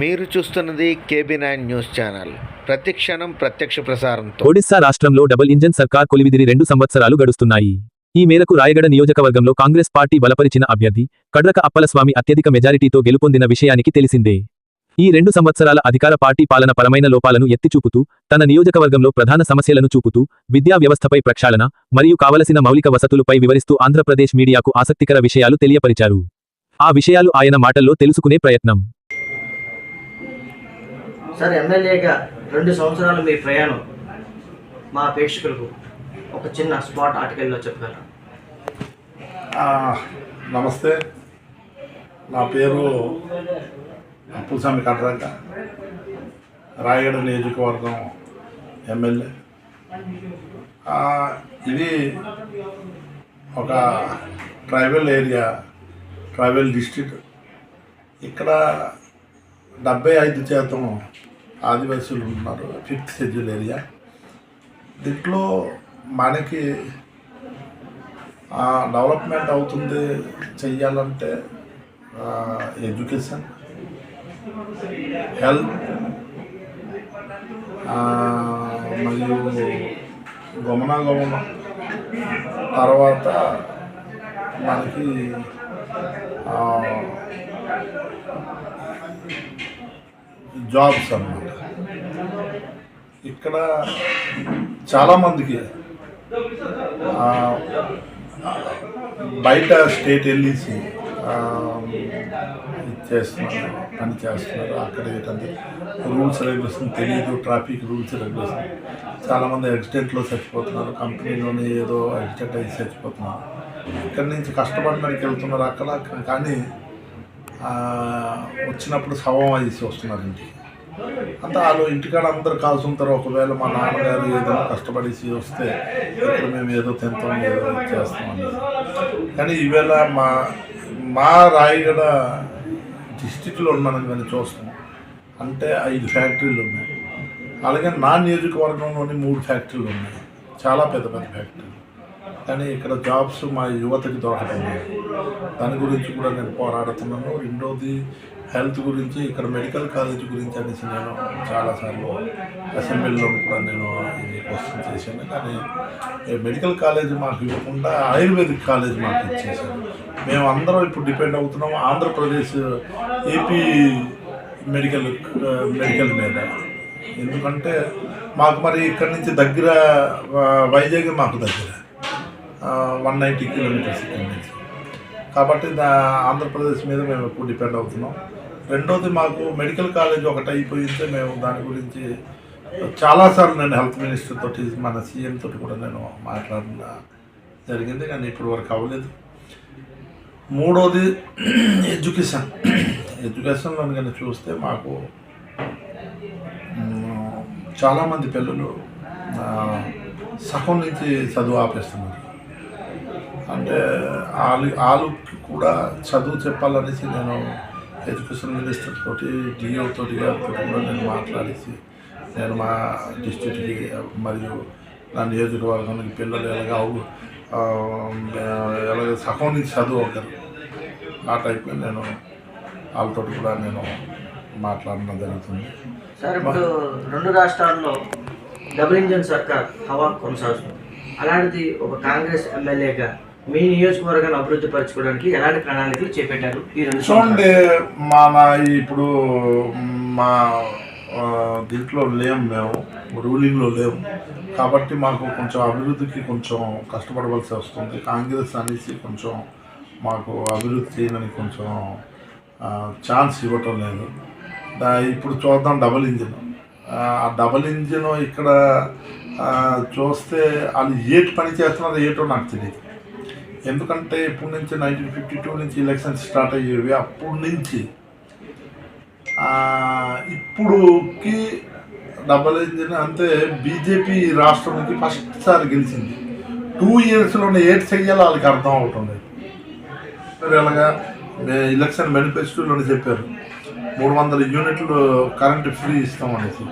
మీరు చూస్తున్నది KB9 news channel. ప్రతిక్షణం ప్రత్యక్ష ప్రసారంతో. ఒడిశా రాష్ట్రంలో డబుల్ ఇంజన్ సర్కార్ కొలివిదిరి 2 సంవత్సరాలు గడుస్తున్నాయి. ఈ మేరకు రాయగడ నియోజకవర్గంలో కాంగ్రెస్ పార్టీ బలపరిచిన అభ్యర్థి కడ్రక అప్పలస్వామి అత్యధిక మెజారిటీతో గెలుపొందిన విషయానికి తెలిసిందే. ఈ 2 సంవత్సరాల అధికార పార్టీ పాలన పరమైన లోపాలను ఎత్తిచూపుతూ, తన నియోజకవర్గంలో ప్రధాన సమస్యలను చూపుతూ, విద్యా వ్యవస్థపై ప్రక్షాళన మరియు కావలసిన మౌలిక వసతులపై వివరిస్తూ ఆంధ్రప్రదేశ్ మీడియాకు ఆసక్తికర విషయాలు తెలియపరిచారు. ఆ విషయాలు ఆయన మాటల్లో తెలుసుకునే ప్రయత్నం. సార్, ఎమ్మెల్యేగా 2 సంవత్సరాలు మీ ప్రయాణం మా ప్రేక్షకులకు ఒక చిన్న స్పాట్ ఆర్టికల్లో చెప్పగలరా? నమస్తే, నా పేరు అప్పలస్వామి కడ్రక, రాయగడ నియోజకవర్గం ఎమ్మెల్యే. ఇది ఒక ట్రైబల్ ఏరియా, ట్రైబల్ డిస్ట్రిక్ట్. ఇక్కడ 75% ఆదివాసీలు ఉన్నారు. 5th schedule area. దీంట్లో మనకి డెవలప్మెంట్ అవుతుంది చెయ్యాలంటే ఎడ్యుకేషన్, హెల్త్, మరియు గమనాగమనం, తర్వాత మనకి జాబ్స్ అన్నమాట. ఇక్కడ చాలామందికి బయట స్టేట్ వెళ్ళేసి పని చేస్తున్నారు. అక్కడ ఏంటంటే రూల్స్ రెగ్యులేషన్ తెలియదు, ట్రాఫిక్ రూల్స్ రెగ్యులేషన్. చాలామంది యాక్సిడెంట్లో చచ్చిపోతున్నారు, కంపెనీలోనే ఏదో యాక్సిడెంట్ అయితే చచ్చిపోతున్నారు. ఇక్కడి నుంచి కష్టపడడానికి వెళ్తున్నారు అక్కడ, కానీ వచ్చినప్పుడు శవం వేసి వస్తున్నారు ఇంటికి. అంతా వాళ్ళు ఇంటికాడ అందరు కాల్సి ఉంటారు. ఒకవేళ మా నాన్నగారు ఏదో కష్టపడేసి వస్తే ఇక్కడ మేము ఏదో తింటాం, ఏదో చేస్తామని. కానీ ఈవేళ మా రాయగడ డిస్టిక్లో ఉన్నాను కానీ చూస్తాం అంటే 5 ఫ్యాక్టరీలు ఉన్నాయి. అలాగే నా నియోజకవర్గంలోని 3 ఫ్యాక్టరీలు ఉన్నాయి, చాలా పెద్ద పెద్ద ఫ్యాక్టరీలు. కానీ ఇక్కడ జాబ్స్ మా యువతకి దొరకటం లేదు. దాని గురించి కూడా నేను పోరాడుతున్నాను. రెండోది హెల్త్ గురించి, ఇక్కడ మెడికల్ కాలేజ్ గురించి అనేసి నేను చాలాసార్లు అసెంబ్లీలో కూడా నేను ఇది క్వశ్చన్ చేశాను. కానీ మెడికల్ కాలేజ్ మాకు ఇవ్వకుండా ఆయుర్వేదిక్ కాలేజ్ మాకు ఇచ్చేసాను. మేము అందరం ఇప్పుడు డిపెండ్ అవుతున్నాము ఆంధ్రప్రదేశ్ ఏపీ మెడికల్ మీద. ఎందుకంటే మాకు మరి ఇక్కడి నుంచి దగ్గర వైజాగ్ మాకు దగ్గర 190 కిలోమీటర్స్ ఇక్కడి నుంచి. కాబట్టి ఆంధ్రప్రదేశ్ మీద మేము ఎక్కువ డిపెండ్ అవుతున్నాం. రెండోది మాకు మెడికల్ కాలేజ్ ఒకటి అయిపోయింటే మేము దాని గురించి చాలాసార్లు నేను హెల్త్ మినిస్టర్ తోటి, మన సీఎం తోటి కూడా నేను మాట్లాడిన జరిగింది, కానీ ఇప్పటి వరకు అవ్వలేదు. మూడోది ఎడ్యుకేషన్లో కానీ చూస్తే మాకు చాలామంది పిల్లలు సగం నుంచి చదువు ఆపేస్తున్నారు. అంటే వాళ్ళకి కూడా చదువు చెప్పాలనేసి నేను ఎడ్యుకేషన్ మినిస్టర్ తోటి, డిఓ తోటి గారితో కూడా నేను మాట్లాడేసి, నేను మా డిస్ట్రిక్ట్కి మరియు నా నియోజకవర్గానికి పిల్లలు ఎలాగ సగం నుంచి చదువు అవుతారు ఆ టైప్లో నేను వాళ్ళతో కూడా నేను మాట్లాడడం జరుగుతుంది. సార్, ఇప్పుడు 2 రాష్ట్రాల్లో డబుల్ ఇంజన్ సర్కార్ హవా కొనసాగుతుంది. అలాంటిది ఒక కాంగ్రెస్ ఎమ్మెల్యేగా మీ నియోజకవర్గాన్ని అభివృద్ధి పరచుకోవడానికి ఎలాంటి ప్రణాళికలు చేపట్టారు? ఈ 2 చూడండి, ఇప్పుడు మా దీంట్లో లేము, మేము రూలింగ్లో లేము. కాబట్టి మాకు కొంచెం అభివృద్ధికి కొంచెం కష్టపడవలసి వస్తుంది. కాంగ్రెస్ అనేసి కొంచెం మాకు అభివృద్ధి చేయడానికి కొంచెం ఛాన్స్ ఇవ్వటం లేదు. ఇప్పుడు చూద్దాం డబుల్ ఇంజిన్. ఆ డబుల్ ఇంజిన్ ఇక్కడ చూస్తే వాళ్ళు ఏటి పని చేస్తున్నారో ఏటో నాకు తెలియదు. ఎందుకంటే ఇప్పటి నుంచి 1952 నుంచి ఎలక్షన్స్ స్టార్ట్ అయ్యేవి. అప్పటి నుంచి ఇప్పుడుకి డబుల్ ఇంజిన్ అంతే. బీజేపీ రాష్ట్రానికి ఫస్ట్ సారి గెలిచింది. 2 ఇయర్స్లోనే ఏటి చెయ్యాలో వాళ్ళకి అర్థం అవుతుంది. ఇలాగా ఎలక్షన్ మేనిఫెస్టోలోనే చెప్పారు 300 యూనిట్లు కరెంటు ఫ్రీ ఇస్తామనేసి,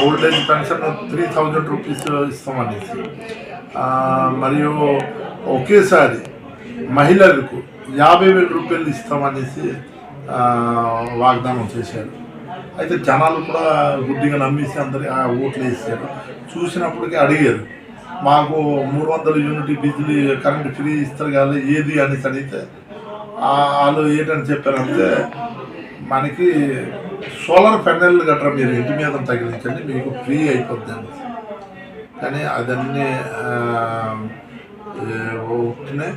ఓల్డ్ ఏజ్ పెన్షన్ 3000 రూపీస్ ఇస్తామనేసి, మరియు ఒకేసారి మహిళలకు 50,000 రూపాయలు ఇస్తామనేసి వాగ్దానం చేశారు. అయితే జనాలు కూడా గుడ్డిగా నమ్మేసి అందరి ఆ ఓట్లు వేసారు. చూసినప్పటికీ అడిగారు, మాకు 300 యూనిట్ బిజిలీ కరెంట్ ఫ్రీ ఇస్తారు కదా ఏది అని అడిగితే వాళ్ళు ఏంటని చెప్పారంటే మనకి సోలార్ ప్యానెల్ గట్రా మీరు ఇంటి మీద తగిలించండి మీకు ఫ్రీ అయిపోద్ది అని. కానీ అదన్నీ ఒకటినే.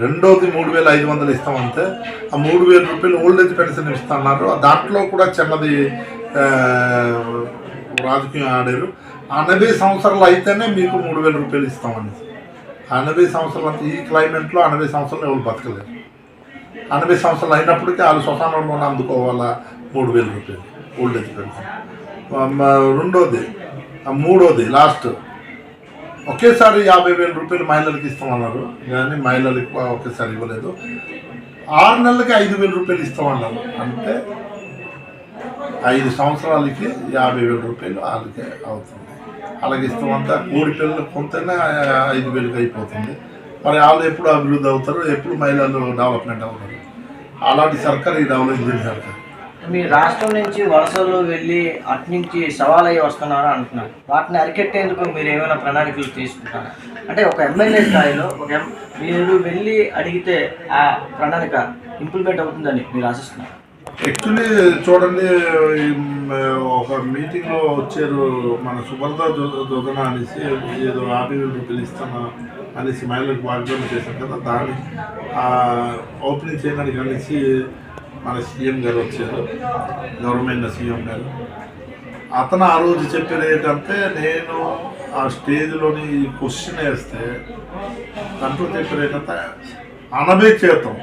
రెండోది 3,500 ఇస్తామంటే ఆ 3,000 రూపాయలు ఓల్డేజ్ పెన్షన్ ఇస్తున్నారు. దాంట్లో కూడా చిన్నది రాజకీయం ఆడారు. 80 సంవత్సరాలు అయితేనే మీకు 3,000 రూపాయలు ఇస్తామని. 80 సంవత్సరాలు అంటే ఈ క్లైమేట్లో 80 సంవత్సరాలు ఎవరు బతకలేరు. 80 సంవత్సరాలు అయినప్పటికీ వాళ్ళు శ్మశానంలోనే అందుకోవాలా 3,000 రూపాయలు ఓల్డేజ్ పెన్షన్. రెండోది మూడోది లాస్ట్ ఒకేసారి 50,000 రూపాయలు మహిళలకు ఇస్తామన్నారు. కానీ మహిళలకు ఒకేసారి ఇవ్వలేదు. 6 నెలలకి 5,000 రూపాయలు ఇస్తామన్నారు. అంటే 5 సంవత్సరాలకి 50,000 రూపాయలు వాళ్ళకి అవుతుంది. అలాగే ఇస్తామంతా కోడి పిల్లలు కొంతనే 5,000కి అయిపోతుంది. మరి వాళ్ళు ఎప్పుడు అభివృద్ధి అవుతారు, ఎప్పుడు మహిళలు డెవలప్మెంట్ అవుతారు? అలాంటి సర్కార్ ఈ డెవలప్మెంట్ సర్కార్. మీ రాష్ట్రం నుంచి వలసలు వెళ్ళి అటు నుంచి సవాలయ్యి వస్తున్నారు అంటున్నారు. వాటిని అరికెట్టేందుకు మీరు ఏమైనా ప్రణాళికలు తీసుకుంటారా? అంటే ఒక ఎమ్మెల్యే స్థాయిలో మీరు వెళ్ళి అడిగితే ఆ ప్రణాళిక ఇంప్లిమెంట్ అవుతుందని మీరు ఆశిస్తున్నారు? యాక్చువల్లీ చూడండి, ఒక మీటింగ్లో వచ్చారు మన సుభద్ర యోజన అనేసి ఏదో 50,000 రూపాయలు ఇస్తాను అనేసి మహిళలకు వాగ్దానం చేశారు కదా. దాన్ని ఓపెనింగ్ చేయడానికి అనేసి మన సీఎం గారు వచ్చారు, గవర్నమెంట్ సీఎం గారు. అతను ఆ రోజు చెప్పేది ఏంటంటే, నేను ఆ స్టేజ్లోని క్వశ్చన్ వేస్తే దాంట్లో చెప్పేది ఏంటంటే 80%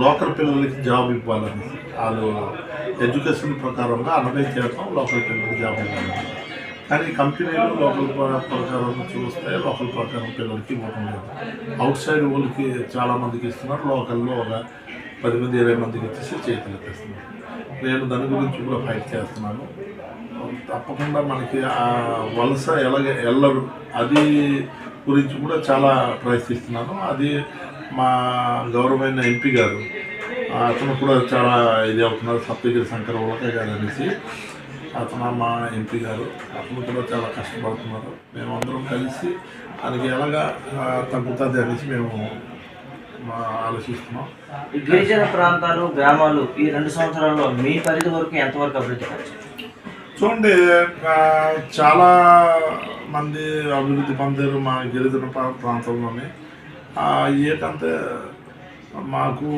లోకల్ పిల్లలకి జాబ్ ఇవ్వాలని. వాళ్ళు ఎడ్యుకేషన్ ప్రకారంగా 80% లోకల్ పిల్లలకి జాబ్ ఇవ్వాలని. కానీ కంపెనీలు లోకల్ ప్రకారం చూస్తే లోకల్ ప్రకారం పిల్లలకి ఇవ్వడం లేదు. అవుట్ సైడ్ వాళ్ళకి చాలామందికి ఇస్తున్నారు, లోకల్లో ఒక 10 మంది 20 మందికి ఇచ్చేసి చేతులు ఎత్తేస్తున్నారు. నేను దాని గురించి కూడా ఫైట్ చేస్తున్నాను. తప్పకుండా మనకి ఆ వలస ఎల్లరు అది గురించి కూడా చాలా ప్రయత్నిస్తున్నాను. అది మా గౌరవమైన ఎంపీ గారు అతను కూడా చాలా ఇది అవుతున్నారు, సప్తగిరి శంకర్ ఓకే గారు అనేసి అతను మా ఎంపీ గారు. అతను కూడా చాలా కష్టపడుతున్నారు. మేము అందరం కలిసి ఆయనకి ఎలాగా తగ్గుతుంది అనేసి మేము ఆలోచిస్తున్నాం. గిరిజన ప్రాంతాలు గ్రామాలు ఈ 2 సంవత్సరాల్లో మీ పరిధి వరకు ఎంతవరకు అభివృద్ధి పరిచారు? చూడండి, చాలా మంది అభివృద్ధి పొందారు మా గిరిజన ప్రాంతంలోనే. ఏంటంటే మాకు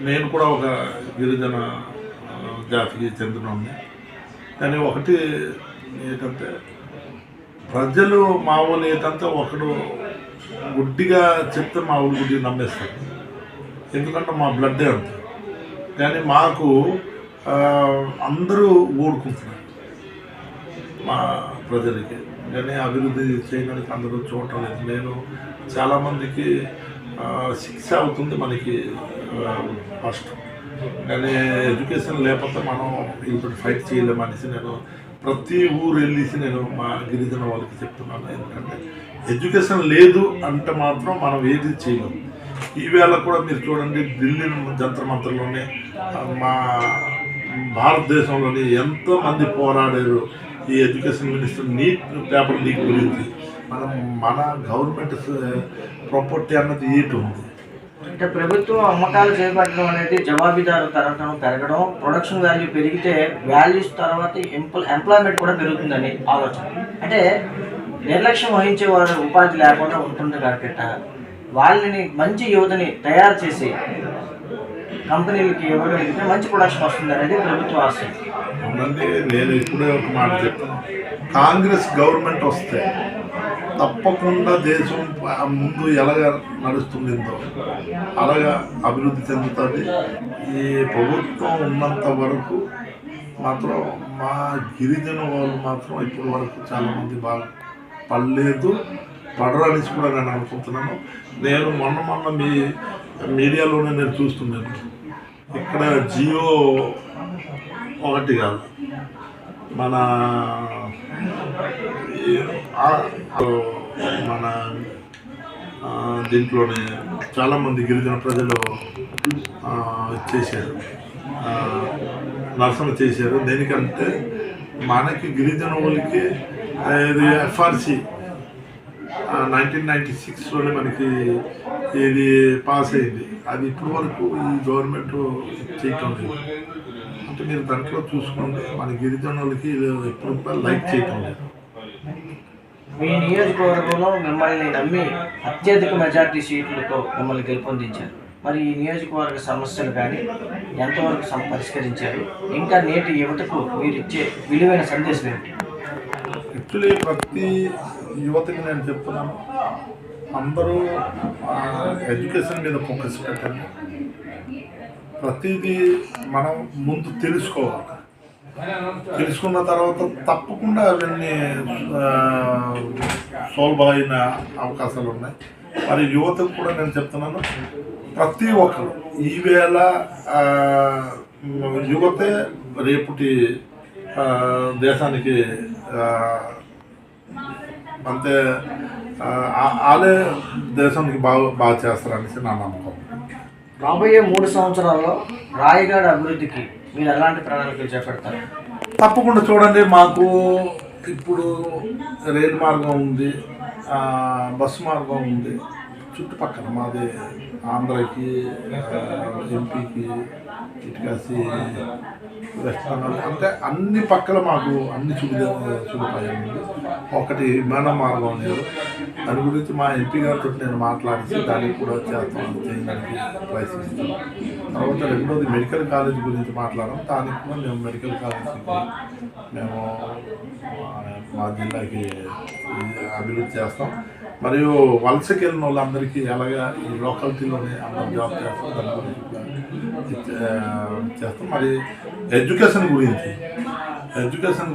నేను కూడా ఒక గిరిజన జాతికి చెందినోడిని. కానీ ఒకటి ఏంటంటే ప్రజలు మా ఊళ్ళు ఏంటంటే ఒకడు గుడ్డిగా చెప్తే మా ఊళ్ళు గుడ్డిగా నమ్మేస్తారు, ఎందుకంటే మా బ్లడ్డే అంతే. కానీ మాకు అందరూ ఊడుకుంటున్నారు మా ప్రజలకి. కానీ అభివృద్ధి చేయడానికి అందరూ చూడటం లేదు. నేను చాలామందికి శిక్ష అవుతుంది మనకి ఫస్ట్. కానీ ఎడ్యుకేషన్ లేకపోతే మనం వీళ్ళతో ఫైట్ చేయలేమనేసి నేను ప్రతి ఊరు వెళ్ళేసి నేను మా గిరిజన వాళ్ళకి చెప్తున్నాను. ఎందుకంటే ఎడ్యుకేషన్ లేదు అంటే మాత్రం మనం ఏది చేయలేము. ఈవేళ కూడా మీరు చూడండి, ఢిల్లీ జంతర్ మంతర్లోనే మా భారతదేశంలోని ఎంతోమంది పోరాడారు ఈ education minister neat paper leak గురించి. మన గవర్నమెంట్ ప్రాపర్టీ అన్నది ఏటి ఉంది. అంటే ప్రభుత్వం అమ్మకాలు చేపట్టడం అనేది జవాబుదారు తరగడం పెరగడం, ప్రొడక్షన్ వాల్యూ పెరిగితే వాల్యూస్ తర్వాత ఎంప్లాయ్మెంట్ కూడా పెరుగుతుందని ఆలోచన. అంటే నిర్లక్ష్యం వహించే వారు ఉపాధి లేకుండా ఉంటుంది కాబట్టి వాళ్ళని మంచి యువతని తయారు చేసి కంపెనీలకి ఇవ్వగలిగితే మంచి ప్రొడక్షన్ వస్తుంది అనేది ప్రభుత్వ ఆశయం. అవునండి, నేను ఇప్పుడే ఒక మాట చెప్తాను. కాంగ్రెస్ గవర్నమెంట్ వస్తే తప్పకుండా దేశం ముందు ఎలాగ నడుస్తుందో అలాగా అభివృద్ధి చెందుతుంది. ఈ ప్రభుత్వం ఉన్నంత వరకు మాత్రం మా గిరిజన వాళ్ళు మాత్రం ఇప్పటి వరకు చాలామంది బాగా పడలేదు, పడరనేసి కూడా నేను అనుకుంటున్నాను. నేను మొన్న మీ మీడియాలోనే నేను చూస్తున్నాను, ఇక్కడ జియో ఒకటి కాదు, మన దీంట్లోనే చాలామంది గిరిజన ప్రజలు చేశారు, నరసన చేశారు. దేనికంటే మనకి గిరిజన వాళ్ళకి ఇది ఎఫ్ఆర్సి 1996లోనే మనకి ఇది పాస్ అయింది. అది ఇప్పటి వరకు ఈ గవర్నమెంట్ చేయటం లేదు. అంటే మీరు దాంట్లో చూసుకోండి, మన గిరిజనులకి ఎప్పుడు కూడా లైక్ చేయటం లేదు. మీ నియోజకవర్గంలో మిమ్మల్ని నమ్మి అత్యధిక మెజార్టీ సీట్లతో మిమ్మల్ని గెలుపొందించారు. మరి ఈ నియోజకవర్గ సమస్యలు కానీ ఎంతవరకు పరిష్కరించారు? ఇంకా నేటి యువతకు మీరు ఇచ్చే విలువైన సందేశం ఏంటి? యాక్చువల్లీ ప్రతి యువతకి నేను చెప్తున్నాను, అందరూ ఎడ్యుకేషన్ మీద ఫోకస్ పెట్టండి. ప్రతిదీ మనం ముందు తెలుసుకోవాలి. తెలుసుకున్న తర్వాత తప్పకుండా అవన్నీ సాల్వ్ అయిన అవకాశాలు ఉన్నాయి. మరి యువతకు కూడా నేను చెప్తున్నాను, ప్రతి ఒక్కరు ఈవేళ యువతే రేపటి దేశానికి అంతే వాళ్ళే దేశానికి బాగా చేస్తారనేసి నా నమ్మకం. రాబోయే 3 సంవత్సరాల్లో రాయగడ అభివృద్ధికి మీరు ఎలాంటి ప్రణాళికలు చేపడతారు? తప్పకుండా చూడండి, మాకు ఇప్పుడు రైలు మార్గం ఉంది, బస్సు మార్గం ఉంది. చుట్టుపక్కల మాది ఆంధ్రకి, ఎంపీకి, ఇటుకాసి, వెస్ట్ బెంగాల్, అంటే అన్ని పక్కల మాకు అన్ని చూడిపోయాయి. ఒకటి విమాన మార్గం లేదు. దాని గురించి మా ఎంపీ గారితో నేను మాట్లాడి దానికి కూడా చేయడానికి ప్రయత్నిస్తాను. తర్వాత రెండోది మెడికల్ కాలేజ్ గురించి మాట్లాడడం. దానికి కూడా మేము మెడికల్ కాలేజీకి మేము మా జిల్లాకి అభివృద్ధి చేస్తాం. మరియు వలసకి వెళ్ళిన వాళ్ళందరికీ ఎలాగా ఈ లోకాలిటీలోనే అందరూ జాబ్ చేస్తాం, దాని గురించి చేస్తాం. మరి ఎడ్యుకేషన్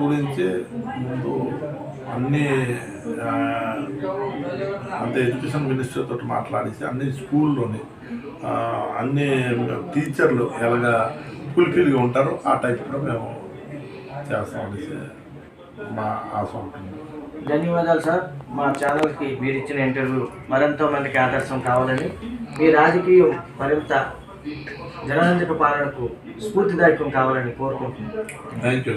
గురించి ముందు అన్ని అంటే ఎడ్యుకేషన్ మినిస్టర్ తోటి మాట్లాడేసి అన్ని స్కూల్లోని అన్ని టీచర్లు ఎలాగా ఫుల్ఫిల్గా ఉంటారో ఆ టైప్ కూడా మేము చేస్తామనేసి మా ఆశ ఉంటుంది. ధన్యవాదాలు సార్. మా ఛానల్కి మీరు ఇచ్చిన ఇంటర్వ్యూ మరెంతో మందికి ఆదర్శం కావాలని, మీ రాజకీయం మరింత జనరంజక పాలనకు స్ఫూర్తిదాయకం కావాలని కోరుకుంటున్నాను. Thank you.